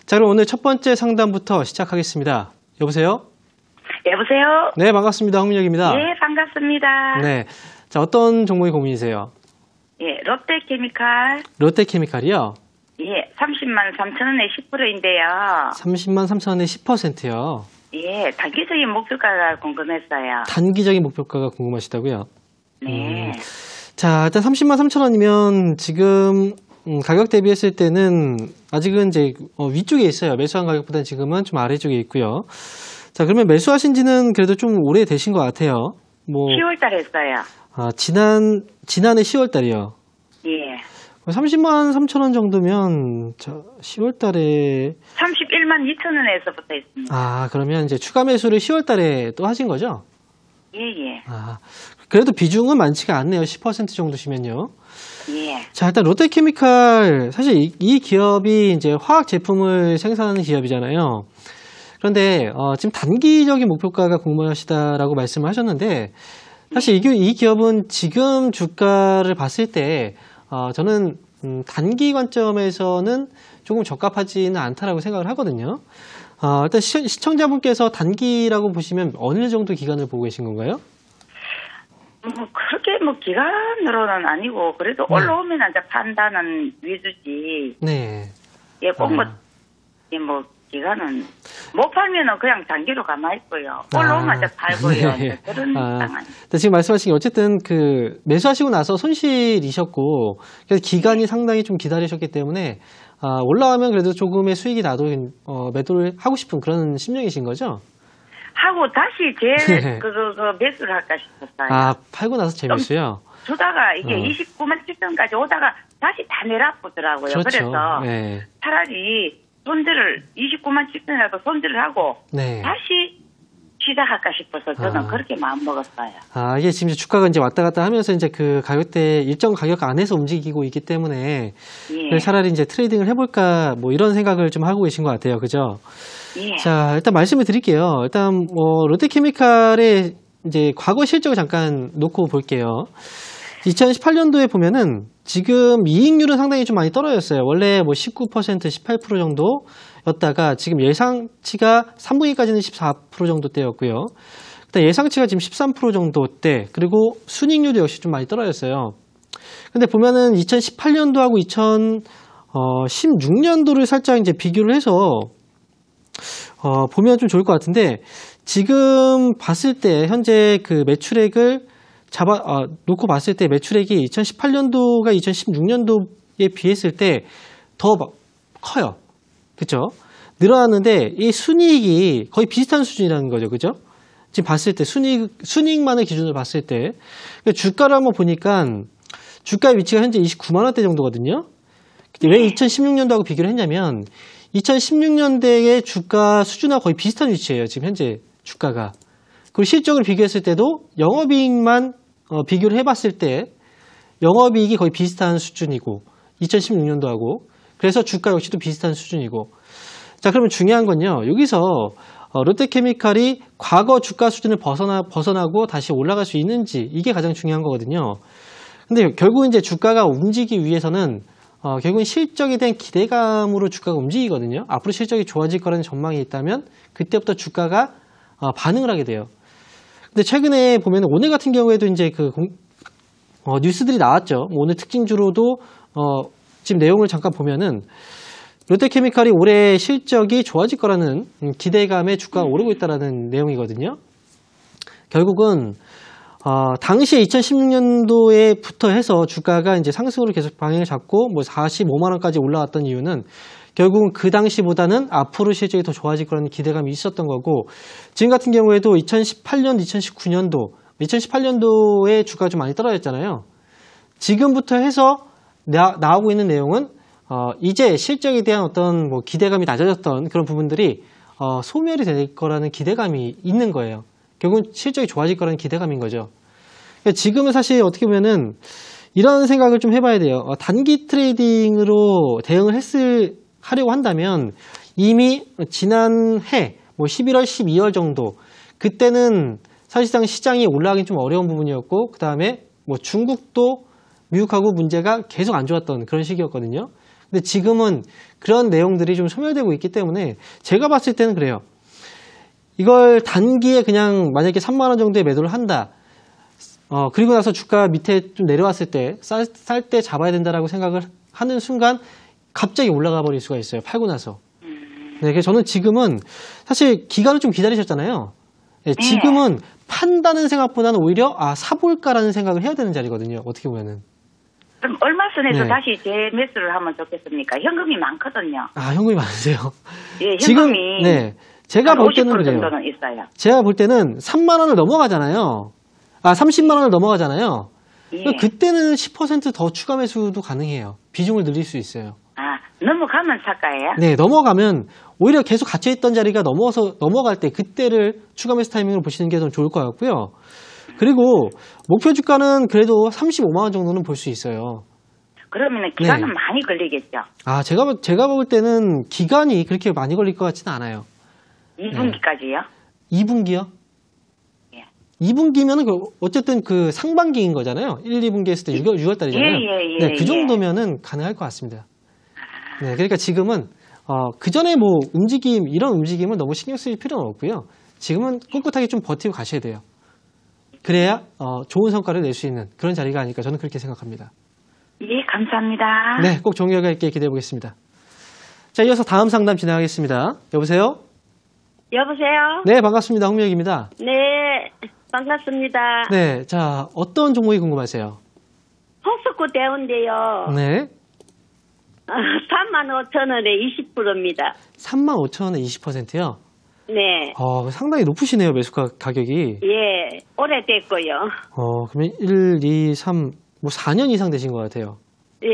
자, 그럼 오늘 첫 번째 상담부터 시작하겠습니다. 여보세요? 여보세요? 네, 반갑습니다. 홍민혁입니다. 예, 반갑습니다. 네. 자, 어떤 종목이 고민이세요? 예, 롯데케미칼. 롯데케미칼이요? 예, 30만 3천 원에 10%인데요. 30만 3천 원에 10%요? 예, 단기적인 목표가가 궁금했어요. 단기적인 목표가가 궁금하시다고요? 네. 자, 일단 30만 3천 원이면 지금 가격 대비했을 때는 아직은 이제 위쪽에 있어요. 매수한 가격보다는 지금은 좀 아래쪽에 있고요. 자, 그러면 매수하신 지는 그래도 좀 오래 되신 것 같아요. 10월 달에 했어요. 아, 지난해 10월 달이요. 예. 30만 3천 원 정도면 10월 달에 31만 2천 원에서부터 했습니다. 아, 그러면 이제 추가 매수를 10월 달에 또 하신 거죠? 예, 예. 아, 그래도 비중은 많지가 않네요. 10% 정도시면요. 예. 자, 일단 롯데케미칼 사실 이 기업이 이제 화학 제품을 생산하는 기업이잖아요. 그런데 지금 단기적인 목표가가 궁금하시다라고 말씀을 하셨는데 사실 이 기업은 지금 주가를 봤을 때 저는 단기 관점에서는 조금 적합하지는 않다라고 생각을 하거든요. 일단 시청자분께서 단기라고 보시면 어느 정도 기간을 보고 계신 건가요? 그렇게 기간으로는 아니고 그래도 올라오면 이제 판단은 위주지. 네. 예, 꼭 기간은 못 팔면은 그냥 단기로 가만히 있고요. 올라오면 이제 팔고요. 예. 그런 상황. 지금 말씀하신 게 어쨌든 매수하시고 나서 손실이셨고 그래서 기간이 상당히 좀 기다리셨기 때문에 올라가면 그래도 조금의 수익이 나도 매도를 하고 싶은 그런 심정이신 거죠? 하고 다시 매수를 할까 싶었어요. 아, 팔고 나서 재매수요? 주다가 이게 29만 7천까지 오다가 다시 다 내려보더라고요. 그렇죠. 그래서 네. 차라리 손질을 29만 7천이라도 손질을 하고 네. 다시 시작할까 싶어서 저는 그렇게 마음 먹었어요. 아, 이게 지금 주가가 이제 왔다 갔다 하면서 이제 그 가격대 일정 가격 안에서 움직이고 있기 때문에 예. 차라리 이제 트레이딩을 해볼까 이런 생각을 좀 하고 계신 것 같아요. 그죠? 예. 자, 일단 말씀을 드릴게요. 일단 롯데케미칼의 이제 과거 실적을 잠깐 놓고 볼게요. 2018년도에 보면은 지금 이익률은 상당히 좀 많이 떨어졌어요. 원래 19%, 18% 정도였다가 지금 예상치가 3분기까지는 14% 정도대였고요. 그다음 예상치가 지금 13% 정도대, 그리고 순이익률도 역시 좀 많이 떨어졌어요. 근데 보면은 2018년도하고 2016년도를 살짝 이제 비교를 해서 보면 좀 좋을 것 같은데, 지금 봤을 때 현재 그 매출액을 놓고 봤을 때 매출액이 2018년도가 2016년도에 비했을 때 더 커요. 그쵸? 늘어났는데 이 순이익이 거의 비슷한 수준이라는 거죠. 그죠? 지금 봤을 때 순이익만의 기준으로 봤을 때 주가를 한번 보니까 주가의 위치가 현재 29만 원대 정도거든요. 왜 2016년도하고 비교를 했냐면 2016년대의 주가 수준하고 거의 비슷한 위치예요. 지금 현재 주가가. 그리고 실적을 비교했을 때도 영업이익만 비교를 해봤을 때 영업이익이 거의 비슷한 수준이고 2016년도하고 그래서 주가 역시도 비슷한 수준이고. 자, 그러면 중요한 건요. 여기서 롯데케미칼이 과거 주가 수준을 벗어나고 다시 올라갈 수 있는지, 이게 가장 중요한 거거든요. 근데 결국 이제 주가가 움직이기 위해서는 결국은 실적에 대한 기대감으로 주가가 움직이거든요. 앞으로 실적이 좋아질 거라는 전망이 있다면 그때부터 주가가 반응을 하게 돼요. 근데 최근에 보면 오늘 같은 경우에도 이제 뉴스들이 나왔죠. 오늘 특징주로도 지금 내용을 잠깐 보면은 롯데케미칼이 올해 실적이 좋아질 거라는 기대감에 주가가 오르고 있다라는 내용이거든요. 결국은 당시에 2016년도에부터 해서 주가가 이제 상승으로 계속 방향을 잡고 45만 원까지 올라왔던 이유는 결국은 그 당시보다는 앞으로 실적이 더 좋아질 거라는 기대감이 있었던 거고, 지금 같은 경우에도 2018년, 2018년도에 주가가 좀 많이 떨어졌잖아요. 지금부터 해서 나오고 있는 내용은 이제 실적에 대한 어떤 기대감이 낮아졌던 그런 부분들이 소멸이 될 거라는 기대감이 있는 거예요. 결국은 실적이 좋아질 거라는 기대감인 거죠. 그러니까 지금은 사실 어떻게 보면은 이런 생각을 좀 해봐야 돼요. 단기 트레이딩으로 대응을 하려고 한다면 이미 지난해 11월, 12월 정도 그때는 사실상 시장이 올라가긴 좀 어려운 부분이었고, 그 다음에 중국도 미국하고 문제가 계속 안 좋았던 그런 시기였거든요. 근데 지금은 그런 내용들이 좀 소멸되고 있기 때문에 제가 봤을 때는 그래요. 이걸 단기에 그냥 만약에 3만 원 정도의 매도를 한다. 그리고 나서 주가 밑에 좀 내려왔을 때 쌀 때 잡아야 된다라고 생각을 하는 순간 갑자기 올라가 버릴 수가 있어요. 팔고 나서. 네, 그래서 저는 지금은 사실 기간을 좀 기다리셨잖아요. 네, 지금은 판다는 생각보다는 오히려 사볼까라는 생각을 해야 되는 자리거든요. 어떻게 보면은. 그럼 얼마 선에서 네. 다시 재매수를 하면 좋겠습니까? 현금이 많거든요. 현금이 많으세요. 예, 지금 현금이 네, 제가 한 볼 때는 50% 그래요. 정도는 있어요. 제가 볼 때는 3만 원을 넘어가잖아요. 30만 원을 넘어가잖아요. 예. 그때는 10%더 추가 매수도 가능해요. 비중을 늘릴 수 있어요. 넘어가면 살까요? 네, 넘어가면 오히려 계속 갇혀있던 자리가 넘어갈 때 그때를 추가 매수 타이밍으로 보시는 게 더 좋을 것 같고요. 그리고 목표 주가는 그래도 35만 원 정도는 볼 수 있어요. 그러면 기간은 네. 많이 걸리겠죠. 제가 볼 때는 기간이 그렇게 많이 걸릴 것 같지는 않아요. 2분기까지요? 2분기요? 예. 2분기면은 어쨌든 그 상반기인 거잖아요. 1, 2분기 했을 때 6월 달이잖아요. 예, 네, 그 정도면은 가능할 것 같습니다. 네, 그러니까 지금은 그 전에 뭐 이런 움직임을 너무 신경 쓸 필요는 없고요. 지금은 꿋꿋하게 좀 버티고 가셔야 돼요. 그래야 좋은 성과를 낼 수 있는 그런 자리가 아닐까 저는 그렇게 생각합니다. 예, 감사합니다. 네, 꼭 정리가 있게 기대해 보겠습니다. 자, 이어서 다음 상담 진행하겠습니다. 여보세요? 여보세요? 네, 반갑습니다. 홍미혁입니다. 네, 반갑습니다. 네, 자, 어떤 종목이 궁금하세요? 포스코 대운데요. 네. 35,000원에 20%입니다. 35,000원에 20%요? 네. 상당히 높으시네요, 매수 가격이. 예, 오래됐고요. 그러면 1, 2, 3, 뭐 4년 이상 되신 것 같아요. 예.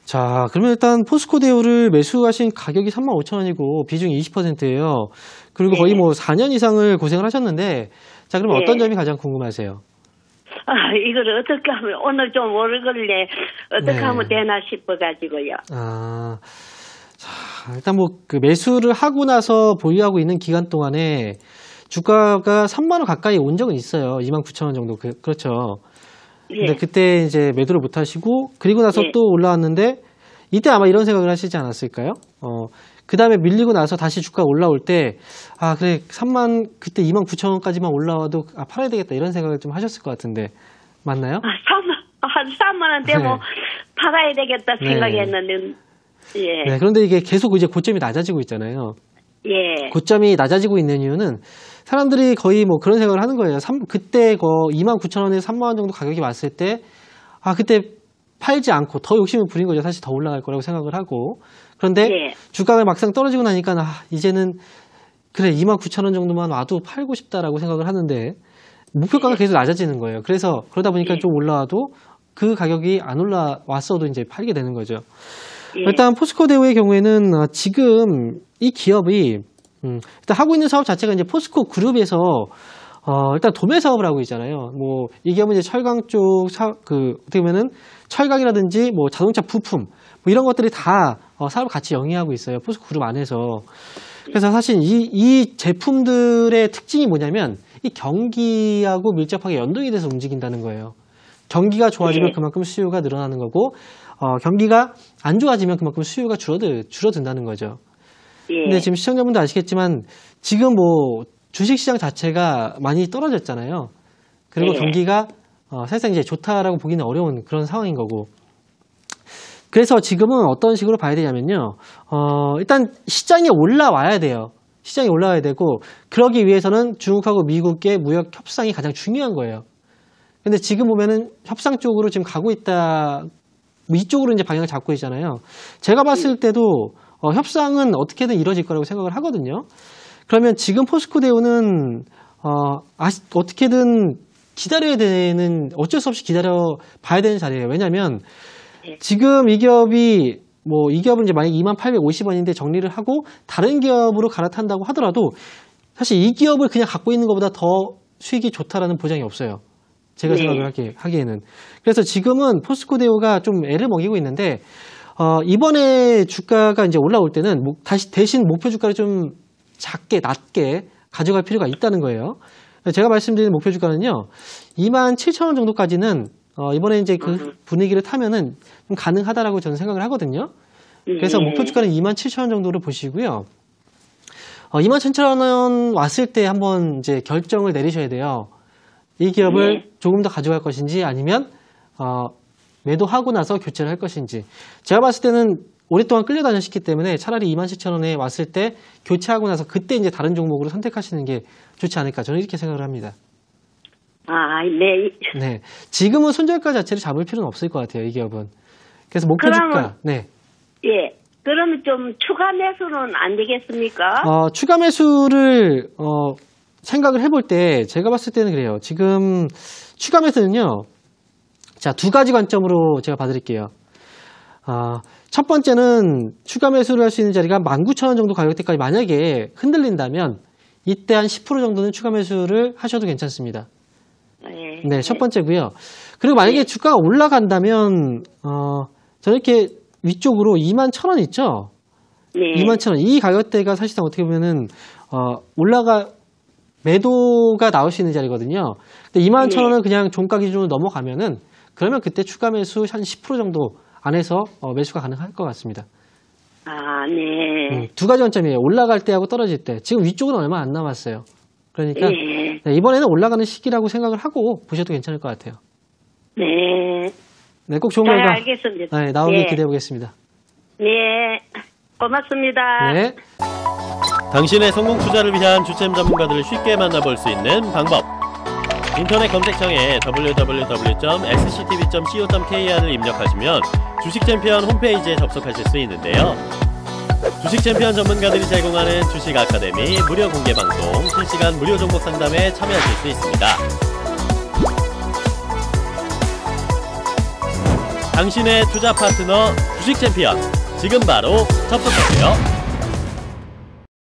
자, 그러면 일단 포스코 대우를 매수하신 가격이 35,000원이고 비중이 20%예요. 그리고 거의 뭐 4년 이상을 고생을 하셨는데, 자, 그럼 어떤 점이 가장 궁금하세요? 이걸 어떻게 하면, 오늘 좀 오래 걸래, 어떻게 네. 하면 되나 싶어가지고요. 자, 일단 뭐 그 매수를 하고 나서 보유하고 있는 기간 동안에 주가가 3만 원 가까이 온 적은 있어요. 29,000원 정도. 그렇죠. 근데 예. 그때 이제 매도를 못 하시고, 그리고 나서 예. 또 올라왔는데, 이때 아마 이런 생각을 하시지 않았을까요? 그 다음에 밀리고 나서 다시 주가 올라올 때, 그래, 그때 29,000원까지만 올라와도, 팔아야 되겠다, 이런 생각을 좀 하셨을 것 같은데, 맞나요? 3만 원대 네. 뭐, 팔아야 되겠다 네. 생각했는데, 예. 네, 그런데 이게 계속 이제 고점이 낮아지고 있잖아요. 예. 고점이 낮아지고 있는 이유는 사람들이 거의 뭐 그런 생각을 하는 거예요. 그때 29,000원에서 3만 원 정도 가격이 왔을 때, 그때 팔지 않고 더 욕심을 부린 거죠. 사실 더 올라갈 거라고 생각을 하고. 그런데 예. 주가가 막상 떨어지고 나니까, 이제는 그래, 29,000원 정도만 와도 팔고 싶다라고 생각을 하는데, 목표가가 계속 낮아지는 거예요. 그래서 그러다 보니까 좀 올라와도 그 가격이 안 올라왔어도 이제 팔게 되는 거죠. 예. 일단 포스코 대우의 경우에는 지금 이 기업이 일단 하고 있는 사업 자체가 이제 포스코 그룹에서 일단 도매 사업을 하고 있잖아요. 뭐 이 기업은 이제 철강 쪽 어떻게 보면은 철강이라든지 뭐 자동차 부품 뭐 이런 것들이 다 사업을 같이 영위하고 있어요. 포스코 그룹 안에서. 그래서 사실 이 제품들의 특징이 뭐냐면 이 경기하고 밀접하게 연동이 돼서 움직인다는 거예요. 경기가 좋아지면 그만큼 수요가 늘어나는 거고, 경기가 안 좋아지면 그만큼 수요가 줄어든다는 거죠. 예. 근데 지금 시청자분도 아시겠지만, 지금 뭐, 주식시장 자체가 많이 떨어졌잖아요. 그리고 경기가, 사실상 이제 좋다라고 보기는 어려운 그런 상황인 거고. 그래서 지금은 어떤 식으로 봐야 되냐면요. 일단 시장이 올라와야 돼요. 시장이 올라와야 되고, 그러기 위해서는 중국하고 미국의 무역 협상이 가장 중요한 거예요. 근데 지금 보면은 협상 쪽으로 지금 가고 있다, 이쪽으로 이제 방향을 잡고 있잖아요. 제가 봤을 때도 협상은 어떻게든 이루어질 거라고 생각을 하거든요. 그러면 지금 포스코 대우는 어떻게든 기다려야 되는, 어쩔 수 없이 기다려 봐야 되는 자리예요. 왜냐하면 지금 이 기업이 이 기업은 이제 만약 2850원인데 정리를 하고 다른 기업으로 갈아탄다고 하더라도 사실 이 기업을 그냥 갖고 있는 것보다 더 수익이 좋다라는 보장이 없어요. 제가 생각을 하기에는. 그래서 지금은 포스코 대우가 좀 애를 먹이고 있는데, 이번에 주가가 이제 올라올 때는 대신 목표 주가를 좀 낮게 가져갈 필요가 있다는 거예요. 제가 말씀드린 목표 주가는요, 27,000원 정도까지는 이번에 이제 그 분위기를 타면은 좀 가능하다라고 저는 생각을 하거든요. 그래서 네. 목표 주가는 27,000원 정도를 보시고요. 27,000원 왔을 때 한번 이제 결정을 내리셔야 돼요. 이 기업을 조금 더 가져갈 것인지 아니면 매도하고 나서 교체를 할 것인지. 제가 봤을 때는 오랫동안 끌려다녔기 때문에 차라리 27,000원에 왔을 때 교체하고 나서 그때 이제 다른 종목으로 선택하시는 게 좋지 않을까. 저는 이렇게 생각을 합니다. 네. 네. 지금은 손절가 자체를 잡을 필요는 없을 것 같아요, 이 기업은. 그래서 목표 주가. 네. 예. 그러면 좀 추가 매수는 안 되겠습니까? 추가 매수를, 생각을 해볼 때, 제가 봤을 때는 그래요. 지금, 추가 매수는요, 자, 두 가지 관점으로 제가 봐드릴게요. 첫 번째는 추가 매수를 할 수 있는 자리가 19,000원 정도 가격대까지 만약에 흔들린다면, 이때 한 10% 정도는 추가 매수를 하셔도 괜찮습니다. 네, 첫 번째고요. 그리고 만약에 주가가 올라간다면, 저는 이렇게 위쪽으로 21,000원 있죠? 네. 21,000원. 이 가격대가 사실상 어떻게 보면은, 매도가 나올 수 있는 자리거든요. 근데 21,000원은 그냥 종가 기준으로 넘어가면은, 그러면 그때 추가 매수 한 10% 정도 안에서 매수가 가능할 것 같습니다. 네. 두 가지 관점이에요. 올라갈 때하고 떨어질 때. 지금 위쪽은 얼마 안 남았어요. 그러니까, 네. 네, 이번에는 올라가는 시기라고 생각을 하고 보셔도 괜찮을 것 같아요. 네. 네, 꼭 좋은 잘 결과 알겠습니다. 네, 나오길 네. 기대해 보겠습니다. 네. 고맙습니다. 네. 당신의 성공 투자를 위한 주템 전문가들을 쉽게 만나볼 수 있는 방법. 인터넷 검색창에 www.sctv.co.kr을 입력하시면 주식챔피언 홈페이지에 접속하실 수 있는데요. 주식챔피언 전문가들이 제공하는 주식 아카데미 무료 공개 방송, 실시간 무료 종목 상담에 참여하실 수 있습니다. 당신의 투자 파트너 주식챔피언, 지금 바로 접속하세요.